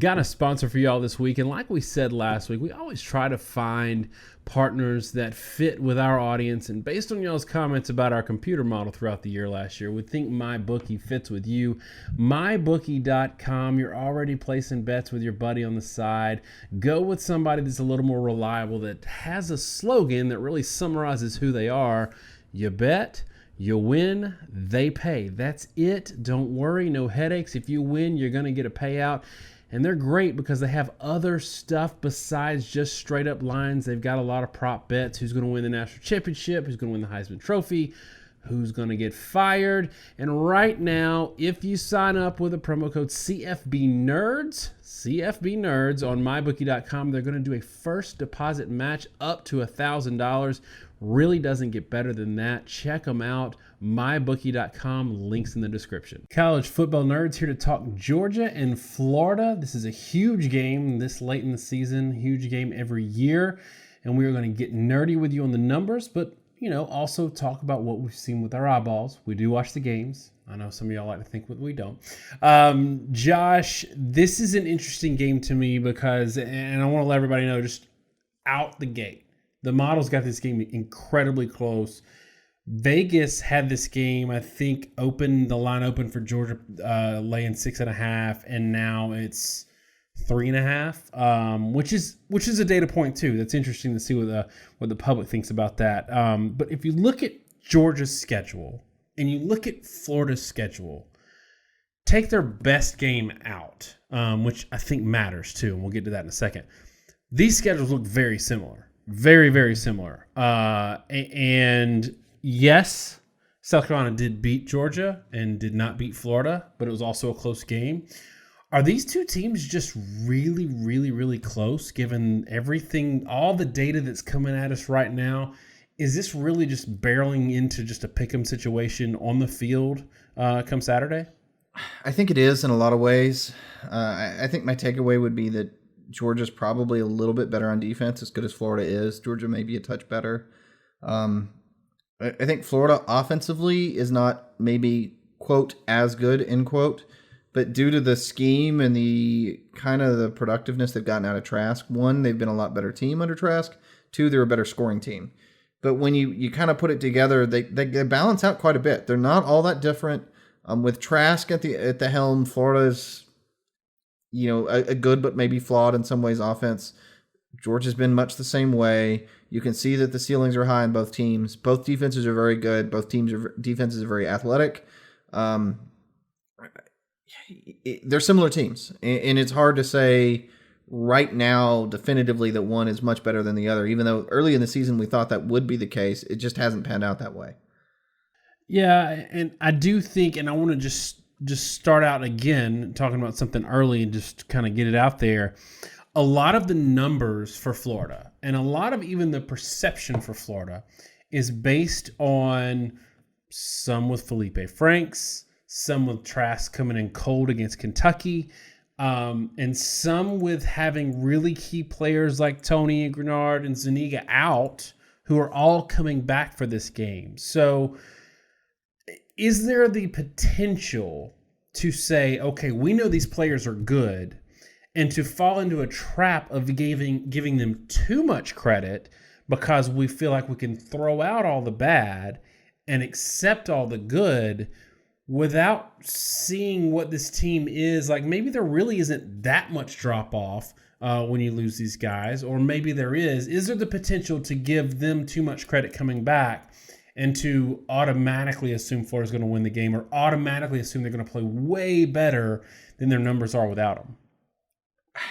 Got a sponsor for y'all this week, and like we said last week, we always try to find partners that fit with our audience, and based on y'all's comments about our computer model throughout the year last year, we think MyBookie fits with you. MyBookie.com, you're already placing bets with your buddy on the side. Go with somebody that's a little more reliable, that has a slogan that really summarizes who they are. You bet, you win, they pay. That's it. Don't worry, no headaches. If you win, you're going to get a payout. And they're great because they have other stuff besides just straight up lines. They've got a lot of prop bets. Who's going to win the national championship? Who's going to win the Heisman Trophy? Who's going to get fired? And right now, if you sign up with a promo code CFBNerds on mybookie.com, they're going to do a first deposit match up to $1,000. Really doesn't get better than that. Check them out. mybookie.com, links in the description. College football nerds here to talk Georgia and Florida. This is a huge game this late in the season, huge game every year, and we are going to get nerdy with you on the numbers, but also talk about what we've seen with our eyeballs. We do watch the games. I know some of y'all like to think we don't. Josh, this is an interesting game to me because, and I want to let everybody know, just out the gate, the model's got this game incredibly close. Vegas had this game, I think, the line open for Georgia laying 6.5, and now it's 3.5, which is a data point too. That's interesting to see what the public thinks about that. But if you look at Georgia's schedule and you look at Florida's schedule, take their best game out, which I think matters too, and we'll get to that in a second. These schedules look very similar, very, very similar. And yes, South Carolina did beat Georgia and did not beat Florida, but it was also a close game. Are these two teams just really, really, really close, given everything, all the data that's coming at us right now? Is this really just barreling into just a pick'em situation on the field come Saturday? I think it is in a lot of ways. I think my takeaway would be that Georgia's probably a little bit better on defense, as good as Florida is. Georgia may be a touch better. I think Florida offensively is not maybe, quote, as good, end quote, but due to the scheme and the kind of the productiveness they've gotten out of Trask, one, they've been a lot better team under Trask. Two, they're a better scoring team. But when you kind of put it together, they balance out quite a bit. They're not all that different. With Trask at the helm, Florida's a good but maybe flawed in some ways offense. Georgia's been much the same way. You can see that the ceilings are high in both teams. Both defenses are very good. Both defenses are very athletic. They're similar teams, and it's hard to say right now definitively that one is much better than the other, even though early in the season we thought that would be the case. It just hasn't panned out that way. Yeah, and I do think, and I want to just start out again talking about something early and just kind of get it out there. A lot of the numbers for Florida and a lot of even the perception for Florida is based on some with Felipe Franks, some with Trask coming in cold against Kentucky, and some with having really key players like Tony and Grenard and Zuniga out, who are all coming back for this game. So is there the potential to say, okay, we know these players are good, and to fall into a trap of giving them too much credit because we feel like we can throw out all the bad and accept all the good without seeing what this team is like? Maybe there really isn't that much drop off when you lose these guys, or maybe there is. Is there the potential to give them too much credit coming back and to automatically assume Florida's going to win the game, or automatically assume they're going to play way better than their numbers are without them?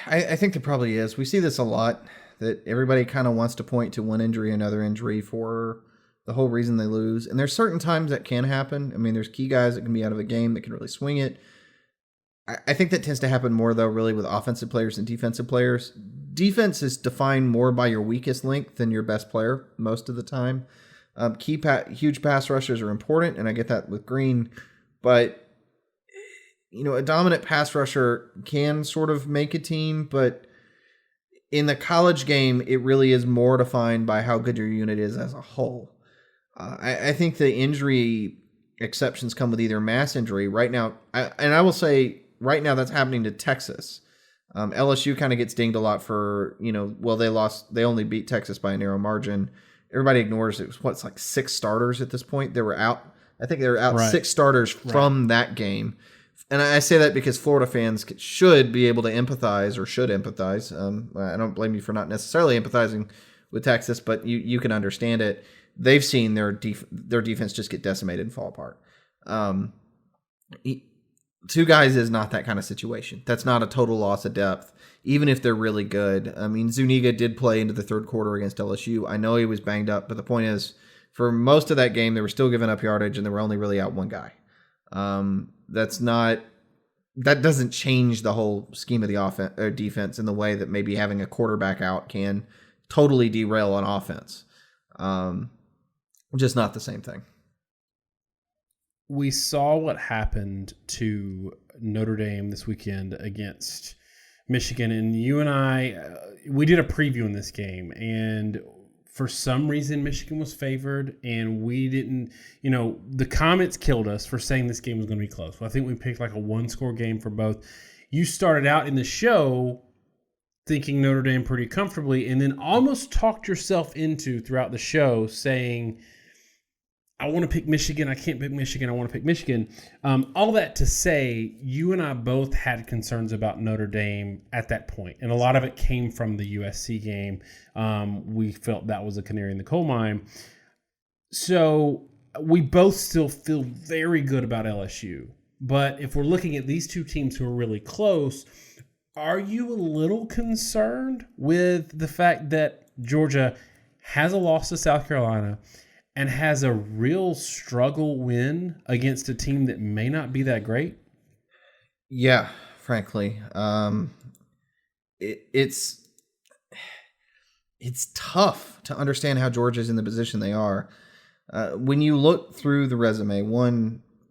I think there probably is. We see this a lot, that everybody kind of wants to point to one injury, another injury for the whole reason they lose. And there's certain times that can happen. I mean, there's key guys that can be out of a game that can really swing it. I think that tends to happen more, though, really with offensive players than defensive players. Defense is defined more by your weakest link than your best player most of the time. Huge pass rushers are important, and I get that with Green. But a dominant pass rusher can sort of make a team, but in the college game, it really is more defined by how good your unit is as a whole. I think the injury exceptions come with either mass injury right now, and I will say right now that's happening to Texas. LSU kind of gets dinged a lot for, well, they only beat Texas by a narrow margin. Everybody ignores it. It was like 6 starters at this point. They were out. I think they were out 6 starters from that game. And I say that because Florida fans should be able to empathize, or should empathize. I don't blame you for not necessarily empathizing with Texas, but you can understand it. They've seen their defense just get decimated and fall apart. 2 guys is not that kind of situation. That's not a total loss of depth, even if they're really good. I mean, Zuniga did play into the third quarter against LSU. I know he was banged up, but the point is, for most of that game, they were still giving up yardage, and they were only really out 1 guy. That doesn't change the whole scheme of the offense or defense in the way that maybe having a quarterback out can totally derail an offense. Just not the same thing. We saw what happened to Notre Dame this weekend against Michigan, and you and I, we did a preview in this game, and for some reason Michigan was favored, and we didn't, the comments killed us for saying this game was going to be close. I think we picked like a 1-score game for both. You started out in the show thinking Notre Dame pretty comfortably, and then almost talked yourself into throughout the show saying, I want to pick Michigan. I can't pick Michigan. I want to pick Michigan. All that to say, you and I both had concerns about Notre Dame at that point, and a lot of it came from the USC game. We felt that was a canary in the coal mine. So we both still feel very good about LSU. But if we're looking at these 2 teams who are really close, are you a little concerned with the fact that Georgia has a loss to South Carolina and has a real struggle win against a team that may not be that great? Yeah, frankly. It's tough to understand how Georgia's in the position they are. When you look through the resume,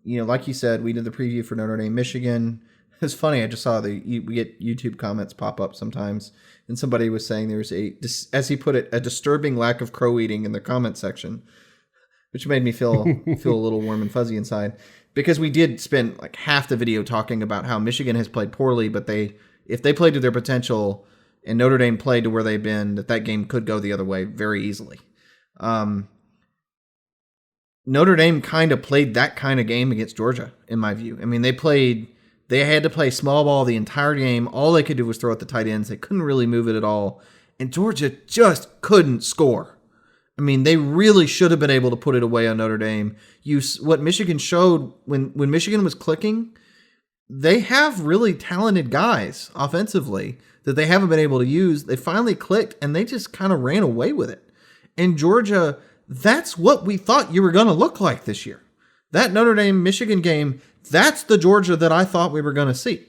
like you said, we did the preview for Notre Dame, Michigan. It's funny, I just saw we get YouTube comments pop up sometimes, and somebody was saying there's as he put it, a disturbing lack of crow eating in the comment section, which made me feel a little warm and fuzzy inside, because we did spend like half the video talking about how Michigan has played poorly, but if they played to their potential and Notre Dame played to where they've been, that game could go the other way very easily. Notre Dame kind of played that kind of game against Georgia, in my view. I mean, they had to play small ball the entire game. All they could do was throw at the tight ends. They couldn't really move it at all. And Georgia just couldn't score. I mean, they really should have been able to put it away on Notre Dame. What Michigan showed when Michigan was clicking, they have really talented guys offensively that they haven't been able to use. They finally clicked, and they just kind of ran away with it. And Georgia, that's what we thought you were going to look like this year. That Notre Dame-Michigan game, that's the Georgia that I thought we were going to see.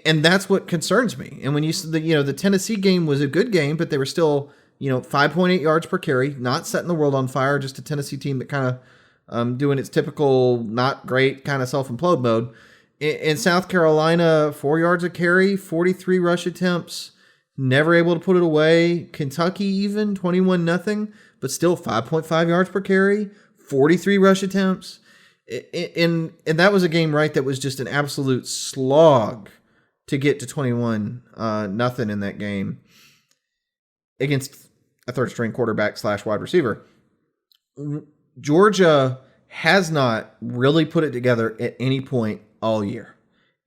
And that's what concerns me. And when you said the Tennessee game was a good game, but they were still 5.8 yards per carry, not setting the world on fire, just a Tennessee team that kind of doing its typical not great kind of self-implode mode. In South Carolina, 4 yards a carry, 43 rush attempts, never able to put it away. Kentucky even, 21-0, but still 5.5 yards per carry, 43 rush attempts. And that was a game, right, that was just an absolute slog to get to 21-0 in that game against a third-string quarterback / wide receiver. Georgia has not really put it together at any point all year.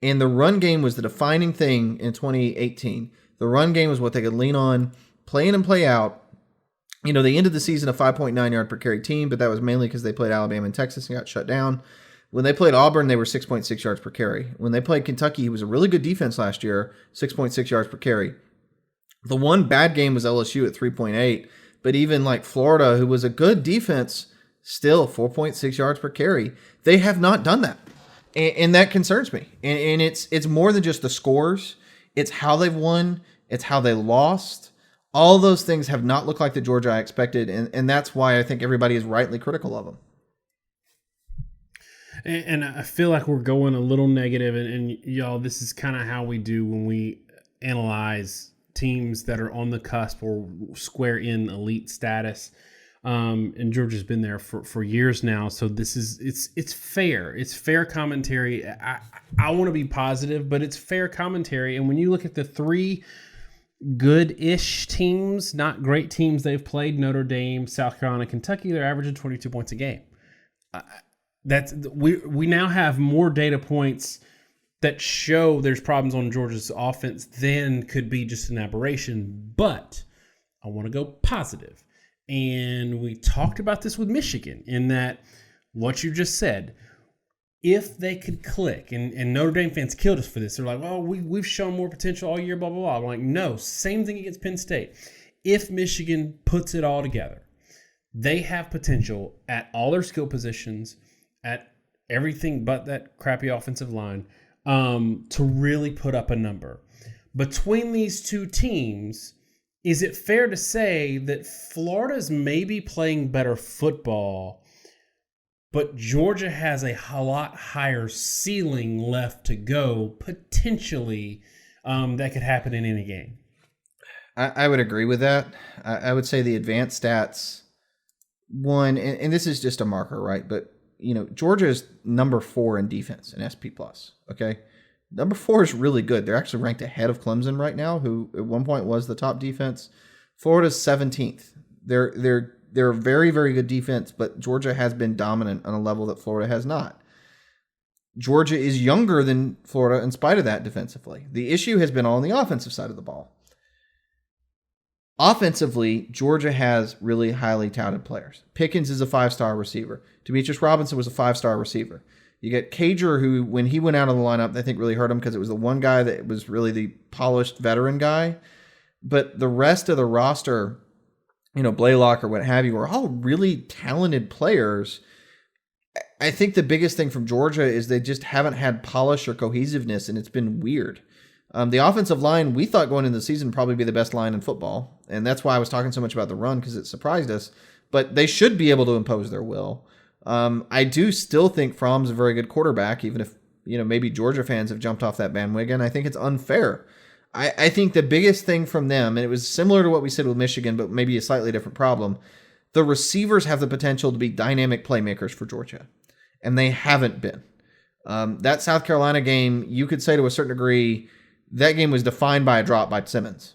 And the run game was the defining thing in 2018. The run game was what they could lean on, play in and play out. They ended the season a 5.9 yard per carry team, but that was mainly because they played Alabama and Texas and got shut down. When they played Auburn, they were 6.6 yards per carry. When they played Kentucky, it was a really good defense last year, 6.6 yards per carry. The one bad game was LSU at 3.8, but even like Florida, who was a good defense, still 4.6 yards per carry. They have not done that, and that concerns me. And it's more than just the scores. It's how they've won. It's how they lost. All those things have not looked like the Georgia I expected, and that's why I think everybody is rightly critical of them. And I feel like we're going a little negative, and y'all, this is kind of how we do when we analyze teams that are on the cusp or square in elite status. And Georgia's been there for years now. So it's fair. It's fair commentary. I want to be positive, but it's fair commentary. And when you look at the three good-ish teams, not great teams they've played, Notre Dame, South Carolina, Kentucky, they're averaging 22 points a game. We now have more data points that show there's problems on Georgia's offense than could be just an aberration. But I want to go positive. And we talked about this with Michigan in that what you just said, if they could click, and Notre Dame fans killed us for this. They're like, well, we've shown more potential all year, blah, blah, blah. I'm like, no, same thing against Penn State. If Michigan puts it all together, they have potential at all their skill positions, at everything but that crappy offensive line, to really put up a number. Between these two teams, is it fair to say that Florida's maybe playing better football, but Georgia has a lot higher ceiling left to go, potentially, that could happen in any game? I would agree with that. I would say the advanced stats, one, and this is just a marker, right? But, Georgia is number 4 in defense in SP+, okay? Number 4 is really good. They're actually ranked ahead of Clemson right now, who at one point was the top defense. Florida's 17th. They're a very, very good defense, but Georgia has been dominant on a level that Florida has not. Georgia is younger than Florida in spite of that defensively. The issue has been all on the offensive side of the ball. Offensively, Georgia has really highly touted players. Pickens is a 5-star receiver. Demetrius Robinson was a 5-star receiver. You get Cager, who, when he went out of the lineup, I think really hurt him because it was the one guy that was really the polished veteran guy. But the rest of the roster, Blaylock or what have you, are all really talented players. I think the biggest thing from Georgia is they just haven't had polish or cohesiveness, and it's been weird. The offensive line, we thought going into the season would probably be the best line in football, and that's why I was talking so much about the run, because it surprised us. But they should be able to impose their will. I do still think Fromm's a very good quarterback, even if maybe Georgia fans have jumped off that bandwagon. I think it's unfair. I think the biggest thing from them, and it was similar to what we said with Michigan, but maybe a slightly different problem, the receivers have the potential to be dynamic playmakers for Georgia, and they haven't been. That South Carolina game, you could say to a certain degree, that game was defined by a drop by Simmons.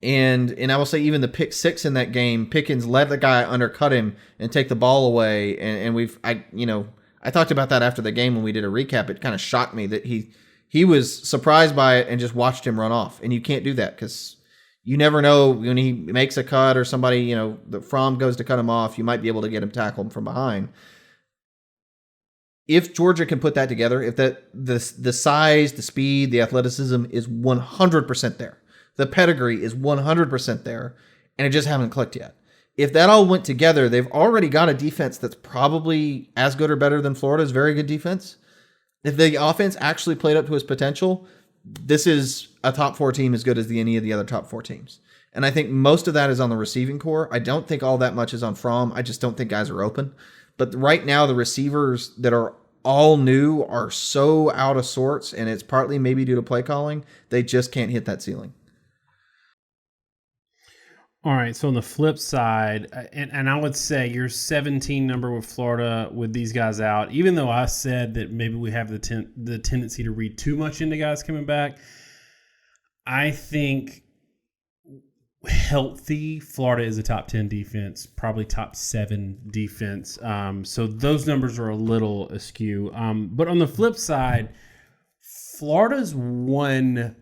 And I will say even the pick 6 in that game, Pickens let the guy undercut him and take the ball away. And I talked about that after the game when we did a recap. It kind of shocked me that he was surprised by it and just watched him run off. And you can't do that because you never know when he makes a cut or somebody, the Fromm goes to cut him off, you might be able to get him tackled from behind. If Georgia can put that together, if the size, the speed, the athleticism is 100% there, the pedigree is 100% there, and it just haven't clicked yet. If that all went together, they've already got a defense that's probably as good or better than Florida's very good defense. If the offense actually played up to its potential, this is a top 4 team as good as any of the other top 4 teams. And I think most of that is on the receiving core. I don't think all that much is on Fromm. I just don't think guys are open. But right now, the receivers that are all new are so out of sorts, and it's partly maybe due to play calling. They just can't hit that ceiling. All right, so on the flip side, and I would say your 17 number with Florida with these guys out, even though I said that maybe we have the tendency to read too much into guys coming back, I think healthy, Florida is a top 10 defense, probably top 7 defense. So those numbers are a little askew. But on the flip side, Florida's one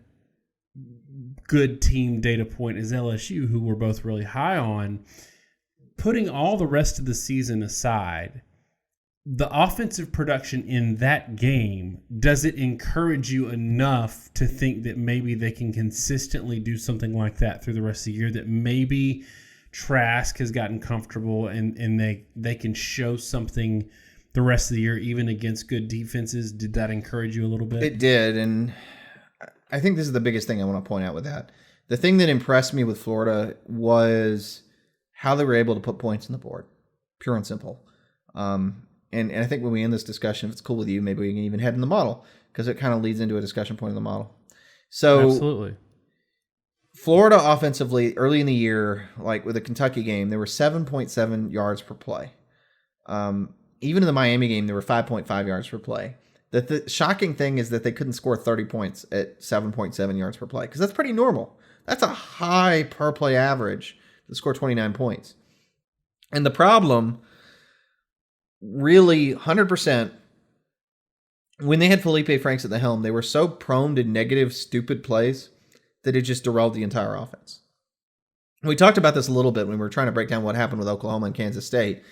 good team data point is LSU, who we're both really high on. Putting all the rest of the season aside, the offensive production in that game, does it encourage you enough to think that maybe they can consistently do something like that through the rest of the year, that maybe Trask has gotten comfortable and they can show something the rest of the year, even against good defenses? Did that encourage you a little bit? It did, and I think this is the biggest thing I want to point out with that. The thing that impressed me with Florida was how they were able to put points on the board, pure and simple. And I think when we end this discussion, if it's cool with you, maybe we can even head in the model, because it kind of leads into a discussion point of the model. So absolutely, Florida offensively, early in the year, like with the Kentucky game, they were 7.7 yards per play. Even in the Miami game, they were 5.5 yards per play. The shocking thing is that they couldn't score 30 points at 7.7 yards per play, because that's pretty normal. That's a high per play average to score 29 points. And the problem, really 100%, when they had Felipe Franks at the helm, they were so prone to negative, stupid plays that it just derailed the entire offense. We talked about this a little bit when we were trying to break down what happened with Oklahoma and Kansas State.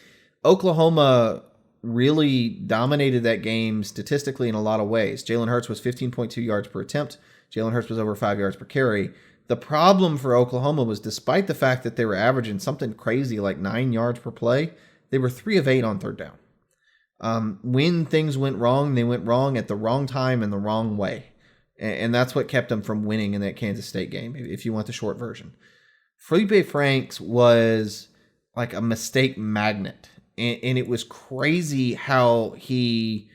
Oklahoma really dominated that game statistically in a lot of ways. Jalen Hurts was 15.2 yards per attempt. Jalen Hurts was over 5 yards per carry. The problem for Oklahoma was, despite the fact that they were averaging something crazy like 9 yards per play, they were 3 of 8 on third down. When things went wrong, they went wrong at the wrong time and the wrong way. And that's what kept them from winning in that Kansas State game, if you want the short version. Felipe Franks was like a mistake magnet. And it was crazy how he,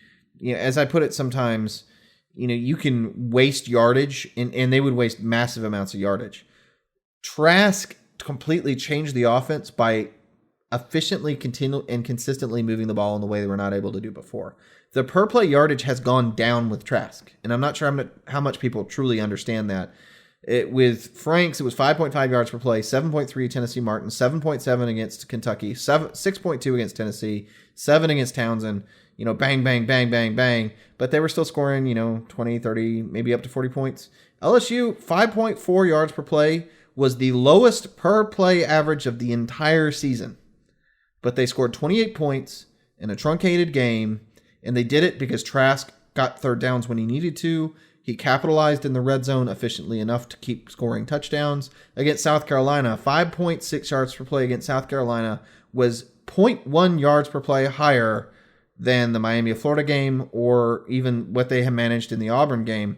as I put it sometimes, you can waste yardage, and they would waste massive amounts of yardage. Trask completely changed the offense by efficiently, and consistently moving the ball in the way they were not able to do before. The per play yardage has gone down with Trask, and I'm not sure how much people truly understand that. With Franks, it was 5.5 yards per play, 7.3 Tennessee Martin, 7.7 against Kentucky, 6.2 against Tennessee, 7 against Townsend. Bang, bang, bang, bang, bang. But they were still scoring, 20, 30, maybe up to 40 points. LSU, 5.4 yards per play, was the lowest per play average of the entire season. But they scored 28 points in a truncated game, and they did it because Trask got third downs when he needed to. He capitalized in the red zone efficiently enough to keep scoring touchdowns. Against South Carolina, 5.6 yards per play against South Carolina was 0.1 yards per play higher than the Miami of Florida game, or even what they had managed in the Auburn game,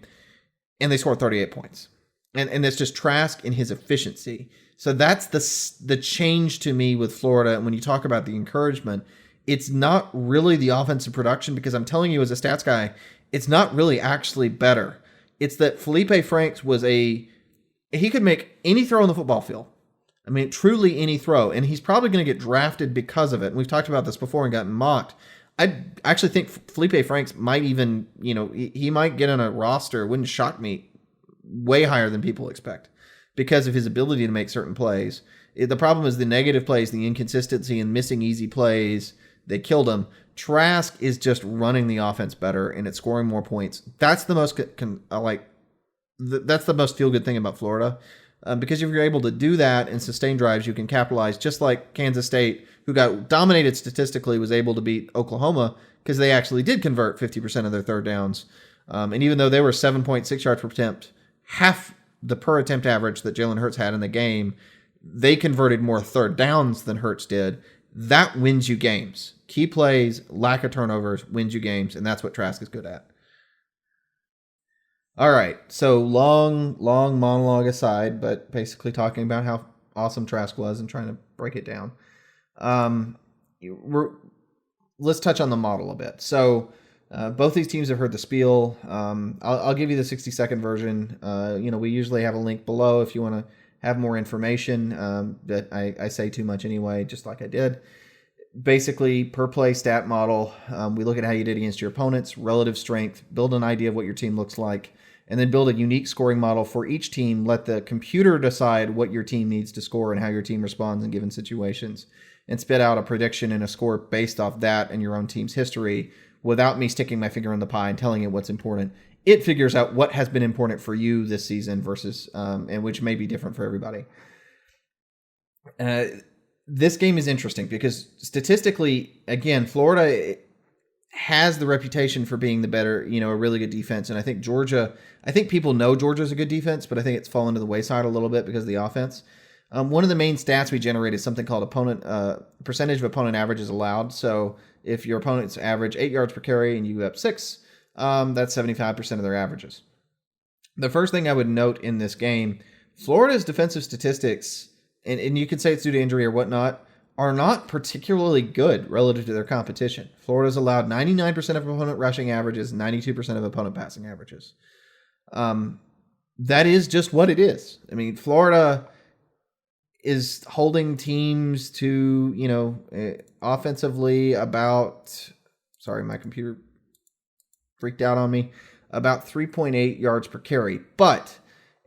and they scored 38 points. And it's just Trask and his efficiency. So that's the change to me with Florida. And when you talk about the encouragement, it's not really the offensive production, because I'm telling you as a stats guy, it's not really actually better. It's that Felipe Franks he could make any throw on the football field. I mean, truly any throw. And he's probably going to get drafted because of it. And we've talked about this before and gotten mocked. I actually think Felipe Franks might even, he might get on a roster, wouldn't shock me, way higher than people expect, because of his ability to make certain plays. The problem is the negative plays, the inconsistency, and missing easy plays. They killed him. Trask is just running the offense better, and it's scoring more points. That's the most that's the most feel-good thing about Florida, because if you're able to do that and sustain drives, you can capitalize, just like Kansas State, who got dominated statistically, was able to beat Oklahoma because they actually did convert 50% of their third downs. And even though they were 7.6 yards per attempt, half the per attempt average that Jalen Hurts had in the game, they converted more third downs than Hurts did. That wins you games. Key plays, lack of turnovers wins you games, and that's what Trask is good at. All right, so long monologue aside, but basically talking about how awesome Trask was and trying to break it down. Let's touch on the model a bit. So both these teams have heard the spiel. I'll give you the 60-second version. We usually have a link below if you want to have more information, but I say too much anyway, just like I did. Basically, per play stat model, we look at how you did against your opponents, relative strength, build an idea of what your team looks like, and then build a unique scoring model for each team. Let the computer decide what your team needs to score and how your team responds in given situations, and spit out a prediction and a score based off that and your own team's history, without me sticking my finger in the pie and telling it what's important. It figures out what has been important for you this season versus, and which may be different for everybody. This game is interesting because statistically, again, Florida has the reputation for being the better, a really good defense. And I think people know Georgia's a good defense, but I think it's fallen to the wayside a little bit because of the offense. One of the main stats we generate is something called percentage of opponent averages allowed. So if your opponents average 8 yards per carry and you go up 6, that's 75% of their averages. The first thing I would note in this game, Florida's defensive statistics, and you could say it's due to injury or whatnot, are not particularly good relative to their competition. Florida's allowed 99% of opponent rushing averages, 92% of opponent passing averages. that is just what it is. I mean, Florida is holding teams to, offensively about, sorry, my computer freaked out on me, about 3.8 yards per carry. But,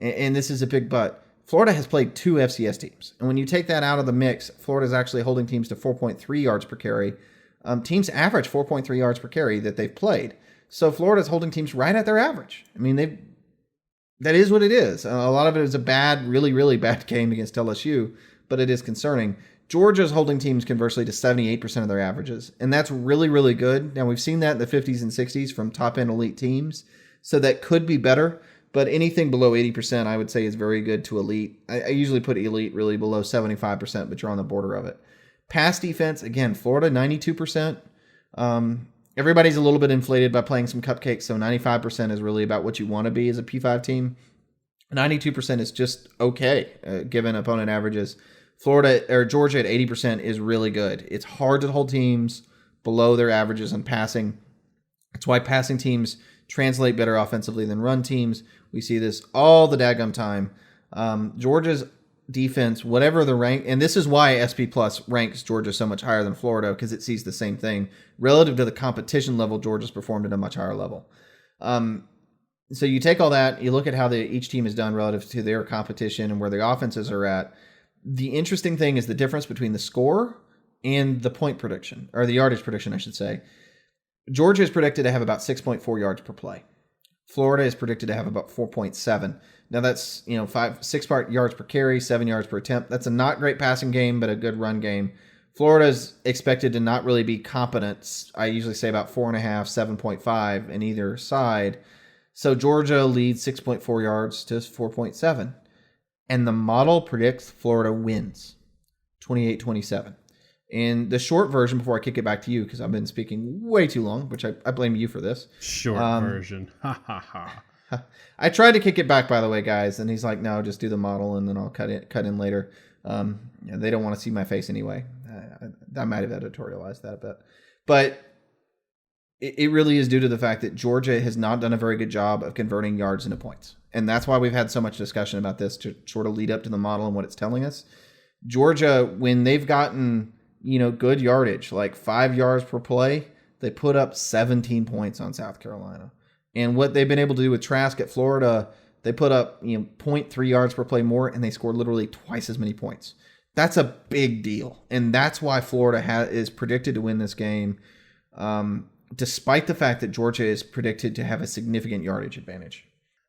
and this is a big but, Florida has played 2 FCS teams. And when you take that out of the mix, Florida is actually holding teams to 4.3 yards per carry. Teams average 4.3 yards per carry that they've played. So Florida's holding teams right at their average. I mean, that is what it is. A lot of it is a bad, really, really bad game against LSU, but it is concerning. Georgia's holding teams conversely to 78% of their averages, and that's really, really good. Now, we've seen that in the 50s and 60s from top-end elite teams, so that could be better, but anything below 80% I would say is very good to elite. I usually put elite really below 75%, but you're on the border of it. Pass defense, again, Florida, 92%. Everybody's a little bit inflated by playing some cupcakes, so 95% is really about what you want to be as a P5 team. 92% is just okay, given opponent averages. Georgia at 80% is really good. It's hard to hold teams below their averages in passing. That's why passing teams translate better offensively than run teams. We see this all the daggum time. Georgia's defense, whatever the rank, and this is why SP Plus ranks Georgia so much higher than Florida, because it sees the same thing. Relative to the competition level, Georgia's performed at a much higher level. So you take all that, you look at how each team has done relative to their competition and where the offenses are at. The interesting thing is the difference between the score and the point prediction, or the yardage prediction, I should say. Georgia is predicted to have about 6.4 yards per play. Florida is predicted to have about 4.7. Now that's, 6 yards per carry, 7 yards per attempt. That's a not great passing game, but a good run game. Florida is expected to not really be competent. I usually say about 4.5, 7.5 in either side. So Georgia leads 6.4 yards to 4.7. And the model predicts Florida wins 28-27. And the short version, before I kick it back to you, because I've been speaking way too long, which I blame you for this. Short version. Ha ha ha. I tried to kick it back, by the way, guys, and he's like, no, just do the model, and then I'll cut in later. They don't want to see my face anyway. I might have editorialized that a bit. But it really is due to the fact that Georgia has not done a very good job of converting yards into points. And that's why we've had so much discussion about this to sort of lead up to the model and what it's telling us. Georgia, when they've gotten, good yardage, like 5 yards per play, they put up 17 points on South Carolina. And what they've been able to do with Trask at Florida, they put up 0.3 yards per play more, and they scored literally twice as many points. That's a big deal. And that's why Florida is predicted to win this game, despite the fact that Georgia is predicted to have a significant yardage advantage.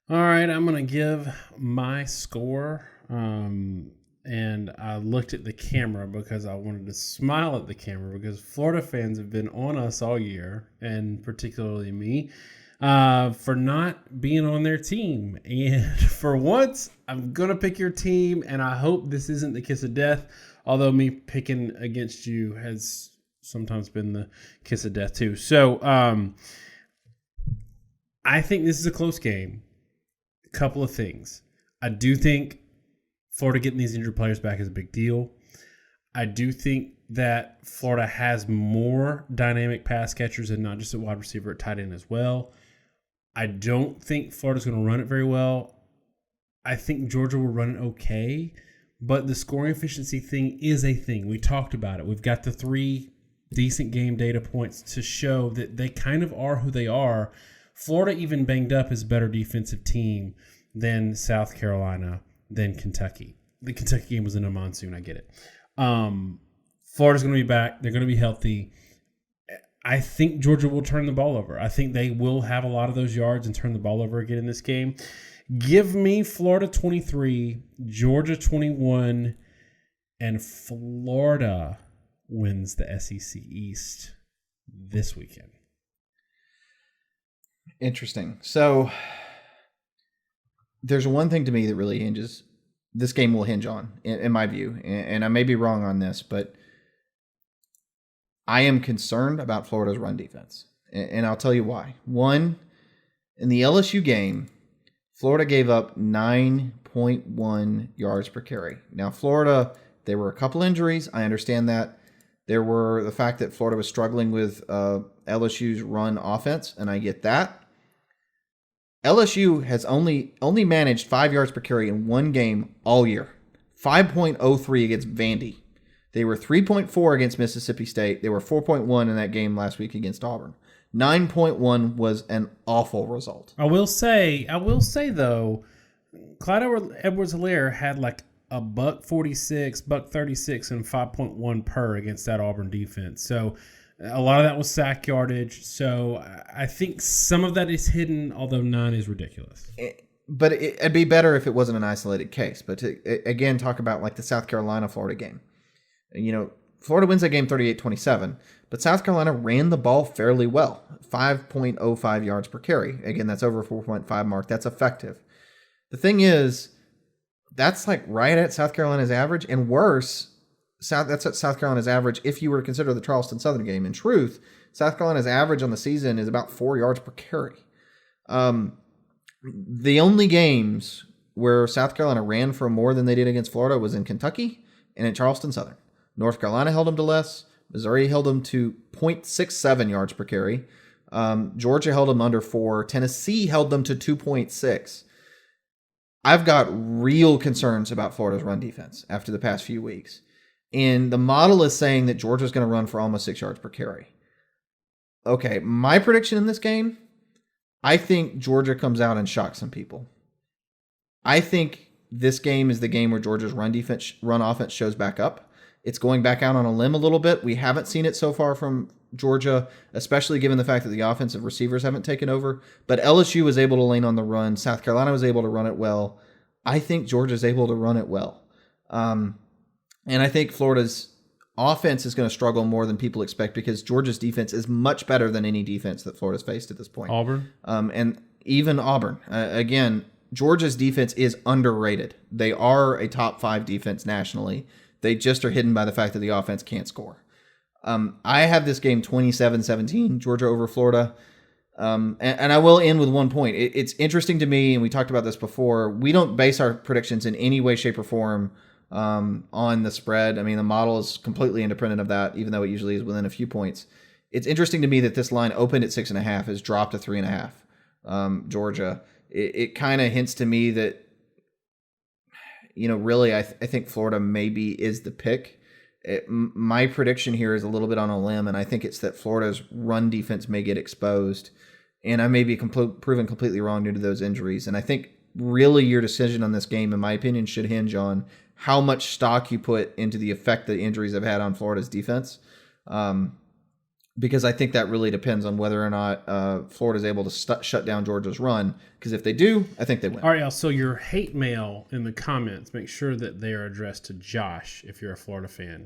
All right, I'm going to give my score. And I looked at the camera because I wanted to smile at the camera, because Florida fans have been on us all year, and particularly me, for not being on their team. And for once, I'm going to pick your team, and I hope this isn't the kiss of death, although me picking against you has sometimes been the kiss of death too. So I think this is a close game. A couple of things. I do think Florida getting these injured players back is a big deal. I do think that Florida has more dynamic pass catchers and not just a wide receiver at tight end as well. I don't think Florida's going to run it very well. I think Georgia will run it okay, but the scoring efficiency thing is a thing. We talked about it. We've got the 3 decent game data points to show that they kind of are who they are. Florida, even banged up, is a better defensive team than South Carolina, than Kentucky. The Kentucky game was in a monsoon, I get it. Florida's going to be back. They're going to be healthy. I think Georgia will turn the ball over. I think they will have a lot of those yards and turn the ball over again in this game. Give me Florida 23, Georgia 21, and Florida wins the SEC East this weekend. Interesting. So there's one thing to me that really hinges, this game will hinge on, in my view, and I may be wrong on this, but I am concerned about Florida's run defense, and I'll tell you why. One, in the LSU game, Florida gave up 9.1 yards per carry. Now, Florida, there were a couple injuries. I understand that. There were the fact that Florida was struggling with LSU's run offense, and I get that. LSU has only managed 5 yards per carry in one game all year. 5.03 against Vandy. They were 3.4 against Mississippi State. They were 4.1 in that game last week against Auburn. 9.1 was an awful result. I will say though, Clyde Edwards-Helaire had like a $146, $136, and 5.1 per against that Auburn defense. So a lot of that was sack yardage. So I think some of that is hidden, although 9 is ridiculous. But it'd be better if it wasn't an isolated case. But to, again, talk about like the South Carolina-Florida game. You know, Florida wins that game 38-27, but South Carolina ran the ball fairly well. 5.05 yards per carry. Again, that's over 4.5 mark. That's effective. The thing is, that's like right at South Carolina's average and worse. That's at South Carolina's average if you were to consider the Charleston Southern game. In truth, South Carolina's average on the season is about 4 yards per carry. The only games where South Carolina ran for more than they did against Florida was in Kentucky and at Charleston Southern. North Carolina held them to less. Missouri held them to 0.67 yards per carry. Georgia held them under 4. Tennessee held them to 2.6. I've got real concerns about Florida's run defense after the past few weeks. And the model is saying that Georgia's going to run for almost 6 yards per carry. Okay, my prediction in this game, I think Georgia comes out and shocks some people. I think this game is the game where Georgia's run offense shows back up. It's going back out on a limb a little bit. We haven't seen it so far from Georgia, especially given the fact that the offensive receivers haven't taken over. But LSU was able to lean on the run. South Carolina was able to run it well. I think Georgia's able to run it well. And I think Florida's offense is going to struggle more than people expect because Georgia's defense is much better than any defense that Florida's faced at this point. Auburn? And even Auburn. Again, Georgia's defense is underrated. They are a top 5 defense nationally. They just are hidden by the fact that the offense can't score. I have this game 27-17, Georgia over Florida. And I will end with one point. It's interesting to me, and we talked about this before, we don't base our predictions in any way, shape, or form on the spread. I mean, the model is completely independent of that, even though it usually is within a few points. It's interesting to me that this line opened at 6.5, has dropped to 3.5. Georgia. It kind of hints to me that, you know, really, I think Florida maybe is the pick. My prediction here is a little bit on a limb, and I think it's that Florida's run defense may get exposed, and I may be proven completely wrong due to those injuries. And I think really your decision on this game, in my opinion, should hinge on how much stock you put into the effect the injuries have had on Florida's defense. Because I think that really depends on whether or not Florida's able to shut down Georgia's run. Because if they do, I think they win. All right, so your hate mail in the comments, make sure that they are addressed to Josh if you're a Florida fan.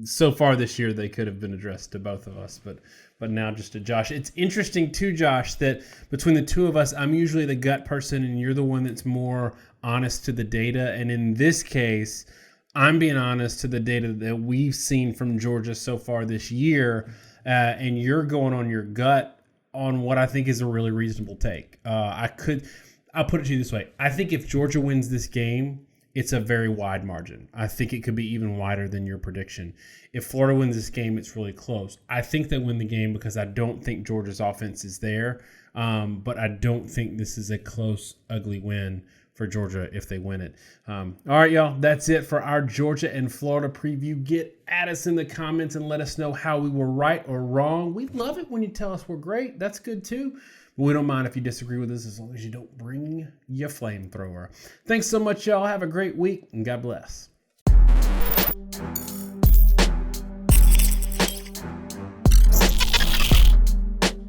So far this year, they could have been addressed to both of us, but now just to Josh. It's interesting too, Josh, that between the two of us, I'm usually the gut person, and you're the one that's more honest to the data. And in this case, I'm being honest to the data that we've seen from Georgia so far this year, and you're going on your gut on what I think is a really reasonable take. I'll put it to you this way. I think if Georgia wins this game, it's a very wide margin. I think it could be even wider than your prediction. If Florida wins this game, it's really close. I think they win the game because I don't think Georgia's offense is there, but I don't think this is a close, ugly win for Georgia if they win it. All right, y'all, that's it for our Georgia and Florida preview. Get at us in the comments and let us know how we were right or wrong. We love it when you tell us we're great. That's good too. But we don't mind if you disagree with us as long as you don't bring your flamethrower. Thanks so much, y'all. Have a great week, and God bless.